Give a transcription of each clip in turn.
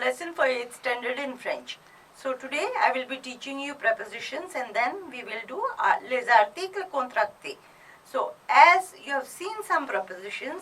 lesson for 8th standard in French. So today I will be teaching you prepositions and then we will do les articles contractés. So as you have seen some prepositions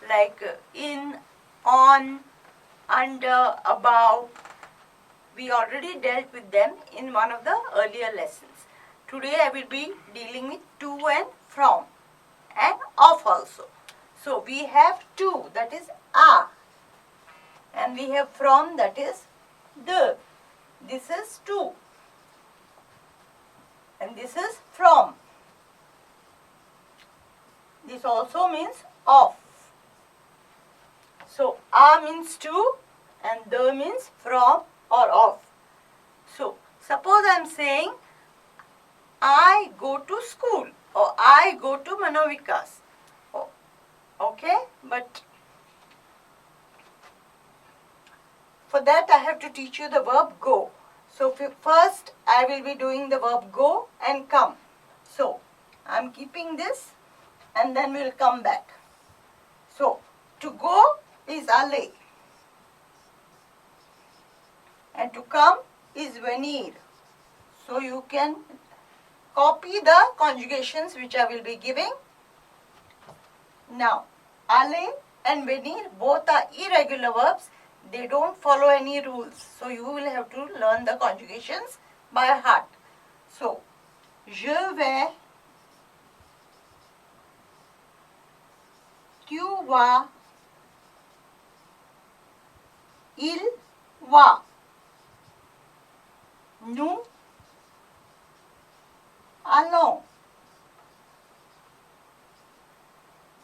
like in, on, under, about, we already dealt with them in one of the earlier lessons. Today I will be dealing with to and from and of also. So we have to, that is a, and we have from, that is the. This is to and this is from. This also means of. So a means to and the means from or of. So suppose I am saying I go to school or I go to Manovikas. Okay, but for that I have to teach you the verb go. So first I will be doing the verb go and come. So I am keeping this and then we will come back. So to go is aller and to come is venir. So you can copy the conjugations which I will be giving. Now aller and venir both are irregular verbs. They don't follow any rules. So you will have to learn the conjugations by heart. So, je vais, tu vas, il va, nous allons,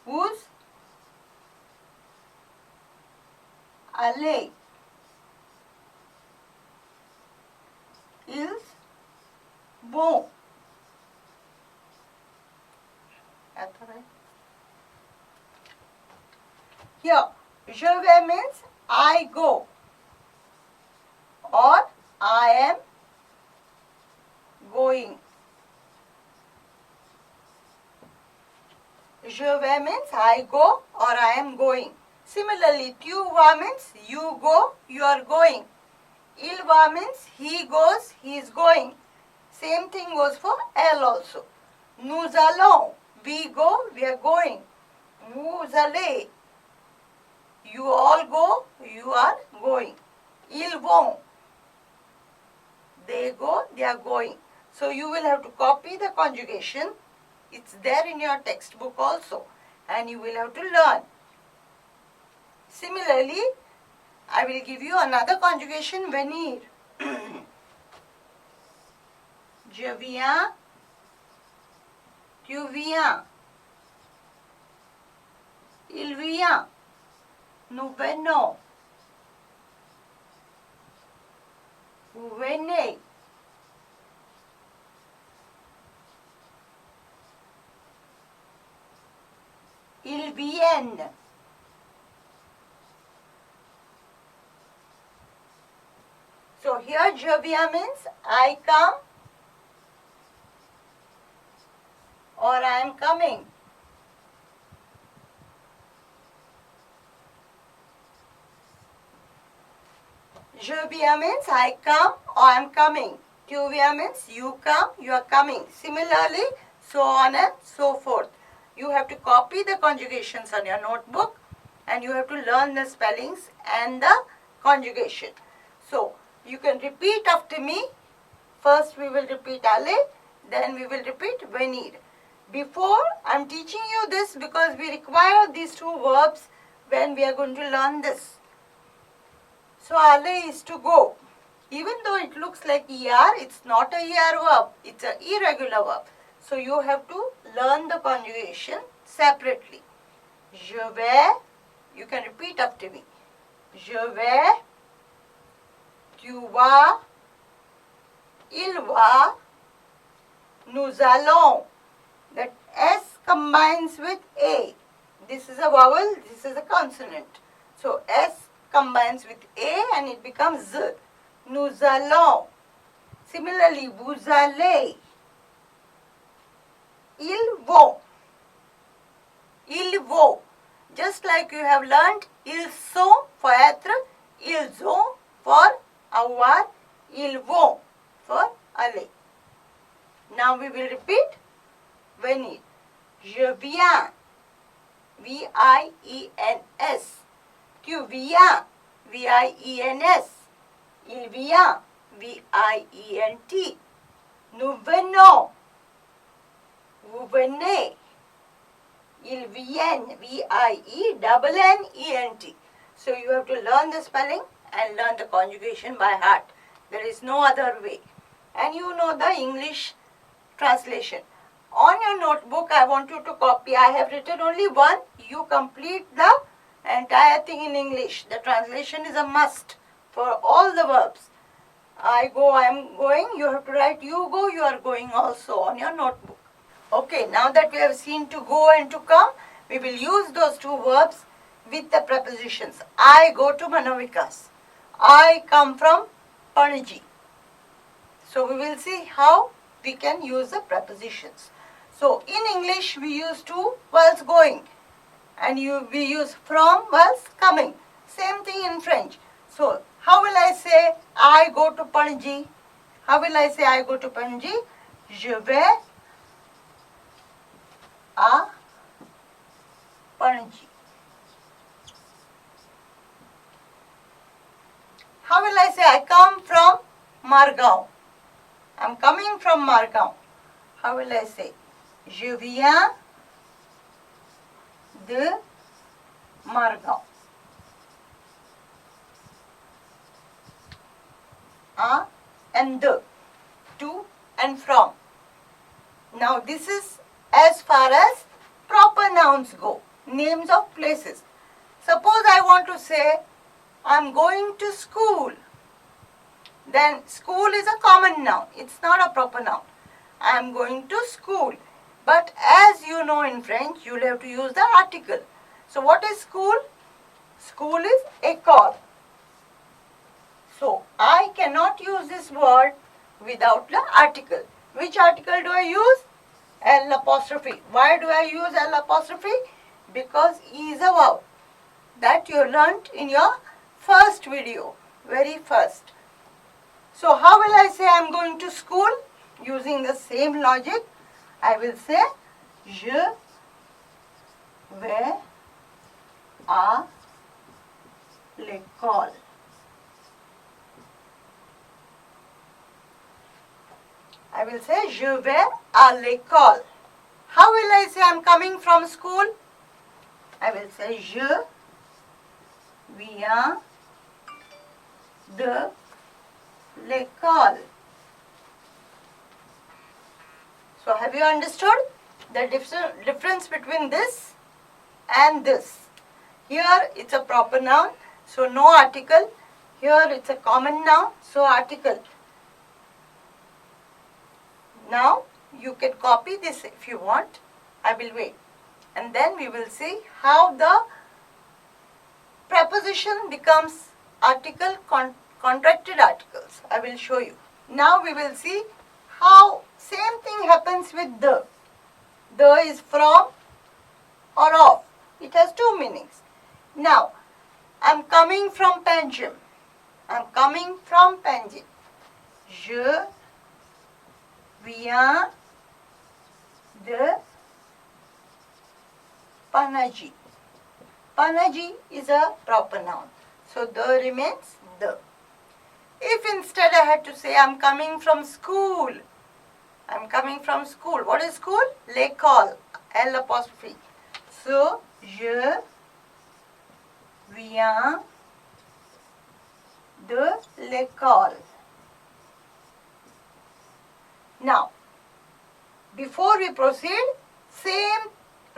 vous allez, ils vont. That's right. Here, je vais means I go or I am going. Je vais means I go or I am going. Similarly, tu vas means you go, you are going. Il va means he goes, he is going. Same thing goes for elle also. Nous allons, we go, we are going. Vous allez, you all go, you are going. Ils vont, they go, they are going. So you will have to copy the conjugation. It's there in your textbook also. And you will have to learn. Similarly, I will give you another conjugation venir. Je viens, tu viens, il vient, nous venons, vous venez. Ils viennent. So here je viens means I come or I am coming. Je viens means I come or I am coming. Tu viens means you come, you are coming. Similarly, so on and so forth. You have to copy the conjugations on your notebook and you have to learn the spellings and the conjugation. So, you can repeat after me. First we will repeat aller, then we will repeat venir. Before I am teaching you this because we require these two verbs when we are going to learn this. So aller is to go. Even though it looks like ER, it's not a ER verb. It's an irregular verb. So you have to learn the conjugation separately. Je vais, you can repeat after me. Je vais, tu vas, il va, nous allons. That S combines with A. This is a vowel, this is a consonant. So S combines with A and it becomes Z. Nous allons. Similarly, vous allez. Ils vont. Ils vont. Just like you have learned ils sont for être, ils ont for avoir, ils vont for aller. Now we will repeat venir. Je viens, V-I-E-N-S. Tu viens, V-I-E-N-S. Il vient, V-I-E-N-T. Nous venons, vous venez. Ils viennent, V-I-E-N-N-E-N-T. So you have to learn the spelling and learn the conjugation by heart. There is no other way. And you know the English translation. On your notebook, I want you to copy. I have written only one. You complete the entire thing in English. The translation is a must for all the verbs. I go, I am going. You have to write you go, you are going also on your notebook. Okay, now that we have seen to go and to come, we will use those two verbs with the prepositions. I go to Manavikas. I come from Panaji. So we will see how we can use the prepositions. So in English we use to whilst going, and we use from whilst coming. Same thing in French. So how will I say I go to Panaji? How will I say I go to Panaji? Je vais à Panaji. How will I say I come from Margao? I am coming from Margao. How will I say? Je viens de Margao. And the, to and from. Now this is as far as proper nouns go, names of places. Suppose I want to say I am going to school. Then school is a common noun. It's not a proper noun. I am going to school. But as you know in French, you will have to use the article. So what is school? School is école. So I cannot use this word without the article. Which article do I use? L apostrophe. Why do I use L apostrophe? Because E is a verb. That you learnt in your first video. Very first. So how will I say I am going to school? Using the same logic, I will say je vais à l'école. I will say je vais à l'école. How will I say I am coming from school? I will say je viens de l'école. So have you understood the difference between this and this? Here it's a proper noun, so no article. Here it's a common noun, so article. Now you can copy this if you want. I will wait. And then we will see how the preposition becomes article, contracted articles. I will show you. Now we will see how same thing happens with the. The is from or of. It has two meanings. Now, I am coming from Panjim. I am coming from Panjim. Je viens de Panaji. Panaji is a proper noun. So, the remains the. If instead I had to say I am coming from school. I am coming from school. What is school? L'école. L apostrophe. So, je viens de l'école. Now, before we proceed, same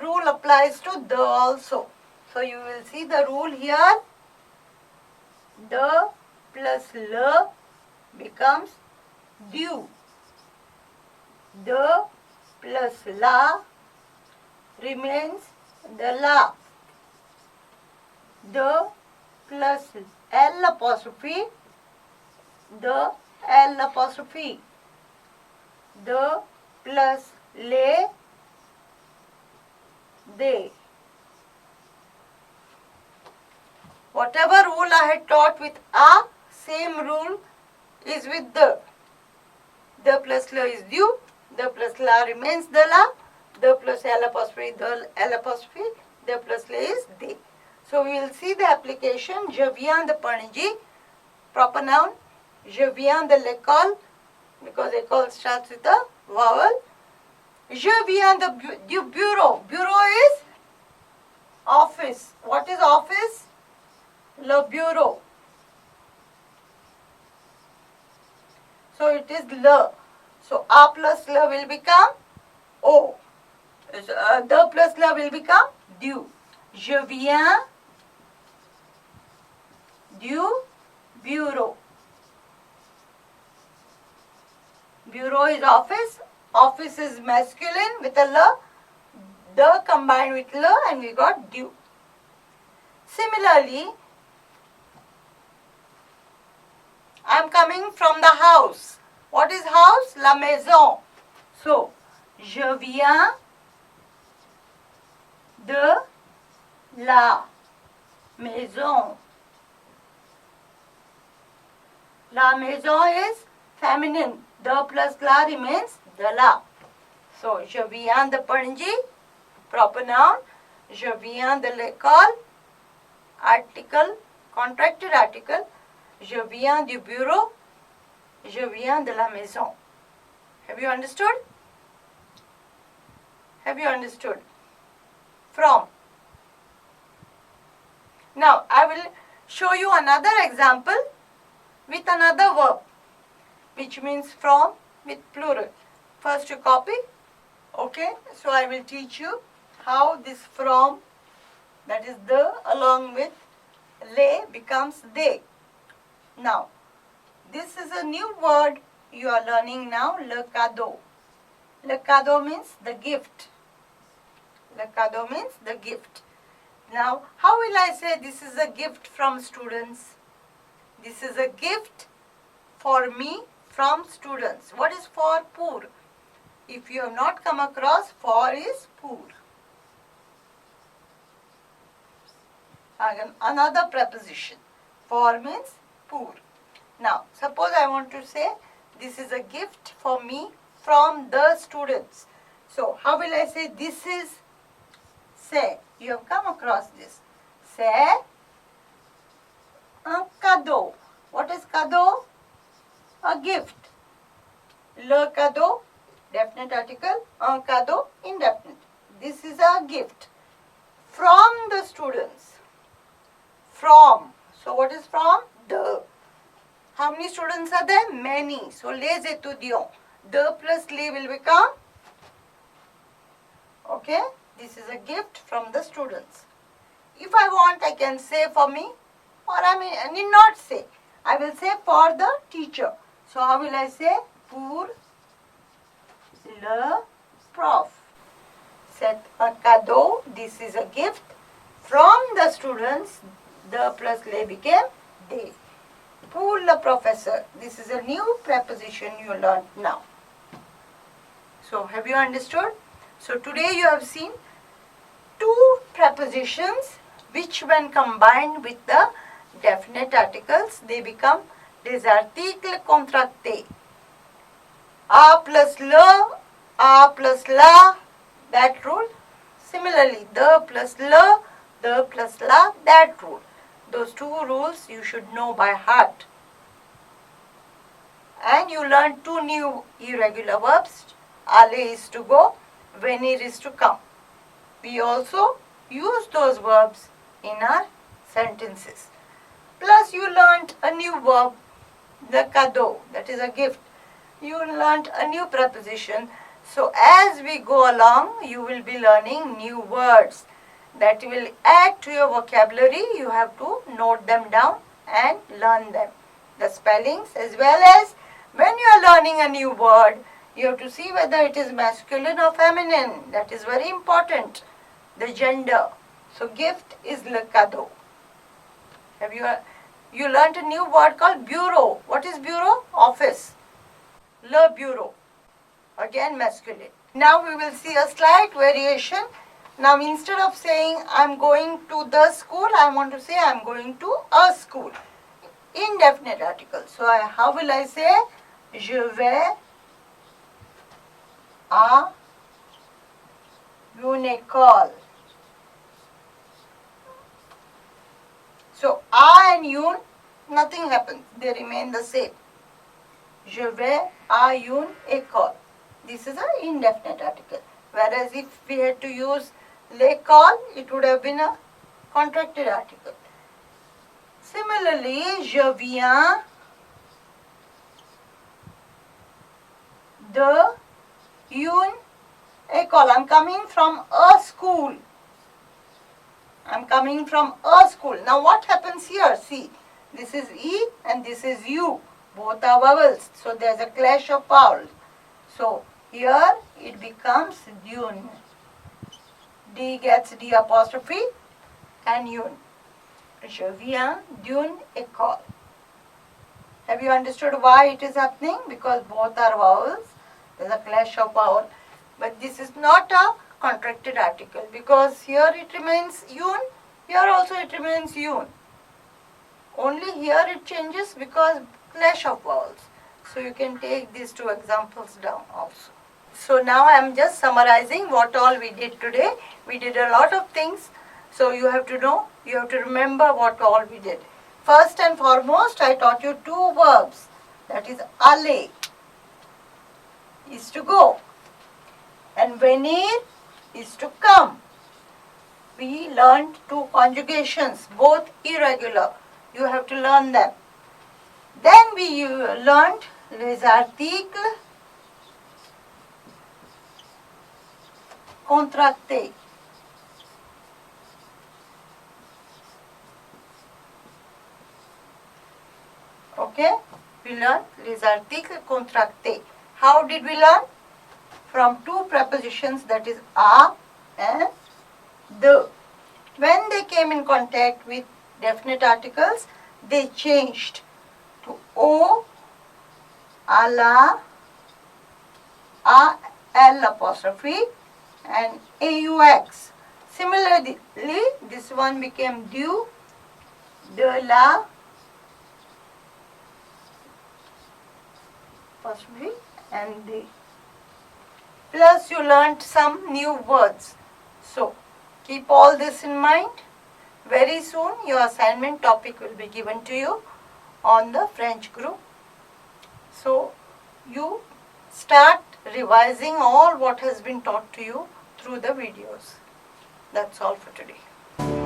rule applies to the also. So, you will see the rule here. The plus le becomes du. The plus la remains the la. The plus L apostrophe, the L apostrophe. The plus le, they. Whatever rule I had taught with a, Same rule is with the. The plus la is du, the plus la remains the la, the plus L apostrophe, the L apostrophe, the plus la is they. So we will see the application. Je viens de Panaji, proper noun. Je viens de l'école, because école starts with a vowel. Je viens du bureau. Bureau is office. What is office? Le bureau. So it is le. So a plus le will become o. The plus le will become du. Je viens du bureau. Bureau is office. Office is masculine with a le. The combined with le and we got du. Similarly, I am coming from the house. What is house? La maison. So, je viens de la maison. La maison is feminine. The plus la remains de la. So, je viens de Panaji, proper noun. Je viens de l'école, article, contracted article. Je viens du bureau. Je viens de la maison. Have you understood? Have you understood? From. Now, I will show you another example with another verb, which means from with plural. First you copy. Okay, so I will teach you how this from, that is the, along with les becomes they. Now, this is a new word you are learning now, le cadeau. Le cadeau means the gift. Le cadeau means the gift. Now, how will I say this is a gift from students? This is a gift for me from students. What is for? Pour. If you have not come across, for is pour. Again, another preposition. For means pour. Now, suppose I want to say this is a gift for me from the students. So, how will I say this is? Say. You have come across this. C'est un cadeau. What is cadeau? A gift. Le cadeau, definite article. Un cadeau, indefinite. This is a gift from the students. From. So, what is from? The. How many students are there? Many. So, les étudiants. The plus les will become. Okay. This is a gift from the students. If I want, I can say for me, or I need not say. I will say for the teacher. So, how will I say? Pour le prof. C'est un cadeau. This is a gift from the students. The plus les became they. Pour le professor. This is a new preposition you learned now. So, have you understood? So, today you have seen two prepositions which when combined with the definite articles, they become des articles contractés. A plus le, a plus la, that rule. Similarly, the plus le, the plus la, that rule. Those two rules you should know by heart. And you learn two new irregular verbs. Aller is to go, venir is to come. We also use those verbs in our sentences. Plus you learnt a new verb, the cadeau, that is a gift. You learnt a new preposition. So as we go along, you will be learning new words that will add to your vocabulary. You have to note them down and learn them. The spellings, as well as when you are learning a new word, you have to see whether it is masculine or feminine. That is very important. The gender. So gift is le cadeau. Have you learnt a new word called bureau. What is bureau? Office. Le bureau. Again masculine. Now we will see a slight variation. Now instead of saying I am going to the school, I want to say I am going to a school. indefinite article. So how will I say? Je vais à une école. So à and une, nothing happens. They remain the same. Je vais à une école. This is an indefinite article. Whereas if we had to use l'école, it would have been a contracted article. Similarly, je viens de une école. I'm coming from a school. I'm coming from a school. Now what happens here? See, this is E and this is U. Both are vowels. So there's a clash of vowels. So here it becomes d'une. D gets D apostrophe and une. Je viens d'une école. Have you understood why it is happening? Because both are vowels. There's a clash of vowel. But this is not a contracted article because here it remains une. Here also it remains une. Only here it changes because clash of vowels. So you can take these two examples down also. So now I am just summarizing what all we did today. We did a lot of things. So you have to know, you have to remember what all we did. First and foremost, I taught you two verbs. That is aller, is to go, and venir is to come. We learned two conjugations, both irregular. You have to learn them. Then we learned les articles contractés. Okay, we learned les articles contractés. How did we learn? From two prepositions, that is a and the. When they came in contact with definite articles, they changed to o, a la, a l apostrophe and aux. Similarly, this one became du, de la apostrophe and the. Plus you learnt some new words. So keep all this in mind. Very soon your assignment topic will be given to you on the French group. So you start revising all what has been taught to you through the videos. That's all for today.